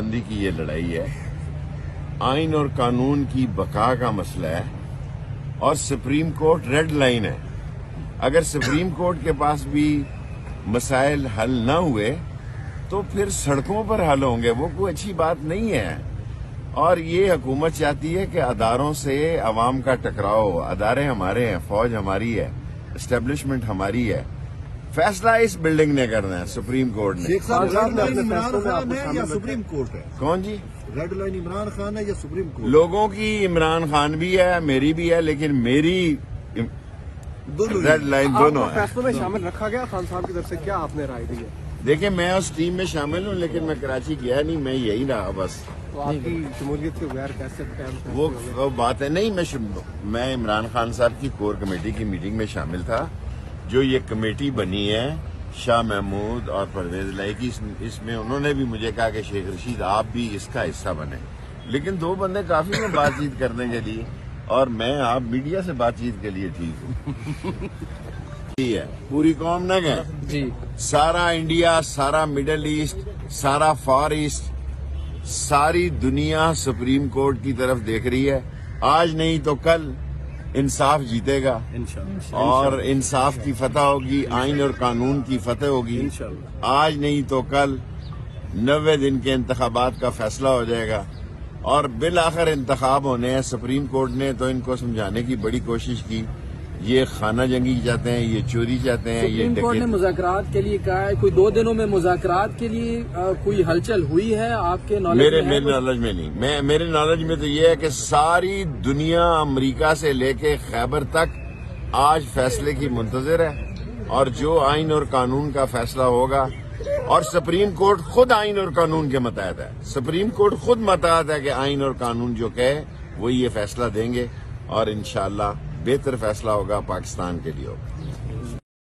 بندی کی یہ لڑائی ہے، آئین اور قانون کی بقا کا مسئلہ ہے، اور سپریم کورٹ ریڈ لائن ہے۔ اگر سپریم کورٹ کے پاس بھی مسائل حل نہ ہوئے تو پھر سڑکوں پر حل ہوں گے، وہ کوئی اچھی بات نہیں ہے۔ اور یہ حکومت چاہتی ہے کہ اداروں سے عوام کا ٹکراؤ، ادارے ہمارے ہیں، فوج ہماری ہے، اسٹیبلشمنٹ ہماری ہے، فیصلہ اس بلڈنگ نے کرنا ہے، سپریم کورٹ نے۔ ریڈ لائن عمران خان ہے یا سپریم کورٹ ہے؟ کون جی؟ ریڈ لائن عمران خان ہے یا سپریم کورٹ؟ لوگوں کی عمران خان بھی ہے، میری بھی ہے، لیکن میری ریڈ لائن دونوں ہے۔ فیصلوں میں شامل رکھا گیا خان صاحب کی طرف سے، کیا آپ نے رائے دی ہے؟ دیکھیں میں اس ٹیم میں شامل ہوں، لیکن میں کراچی گیا نہیں، میں یہی رہا بس۔ تو آپ کی شمولیت کے بغیر کیسے وہ بات ہے نہیں، میں عمران خان صاحب کی کور کمیٹی کی میٹنگ میں شامل تھا۔ جو یہ کمیٹی بنی ہے شاہ محمود اور پرویز الہی کی، اس میں انہوں نے بھی مجھے کہا کہ شیخ رشید آپ بھی اس کا حصہ بنیں، لیکن دو بندے کافی ہیں بات چیت کرنے کے لیے، اور میں آپ میڈیا سے بات چیت کے لیے ٹھیک ہوں۔ ہے پوری قوم نہ گئے جی، سارا انڈیا، سارا مڈل ایسٹ، سارا فار ایسٹ، ساری دنیا سپریم کورٹ کی طرف دیکھ رہی ہے۔ آج نہیں تو کل انصاف جیتے گا، اور انصاف کی فتح ہوگی، آئین اور قانون کی فتح ہوگی۔ آج نہیں تو کل 90 دن کے انتخابات کا فیصلہ ہو جائے گا، اور بالآخر انتخاب ہونے ہیں۔ سپریم کورٹ نے تو ان کو سمجھانے کی بڑی کوشش کی، یہ خانہ جنگی چاہتے ہیں، یہ چوری چاہتے ہیں، یہ سپریم کورٹ نے مذاکرات کے لیے کہا ہے، کوئی 2 دنوں میں مذاکرات کے لیے کوئی ہلچل ہوئی ہے آپ کے نالج میں؟ میرے نالج میں نہیں، میرے نالج میں تو یہ ہے کہ ساری دنیا امریکہ سے لے کے خیبر تک آج فیصلے کی منتظر ہے، اور جو آئین اور قانون کا فیصلہ ہوگا، اور سپریم کورٹ خود آئین اور قانون کے متحد ہے، سپریم کورٹ خود متحد ہے کہ آئین اور قانون جو کہے وہ یہ فیصلہ دیں گے، اور انشاءاللہ بہتر فیصلہ ہوگا، پاکستان کے لیے ہوگا۔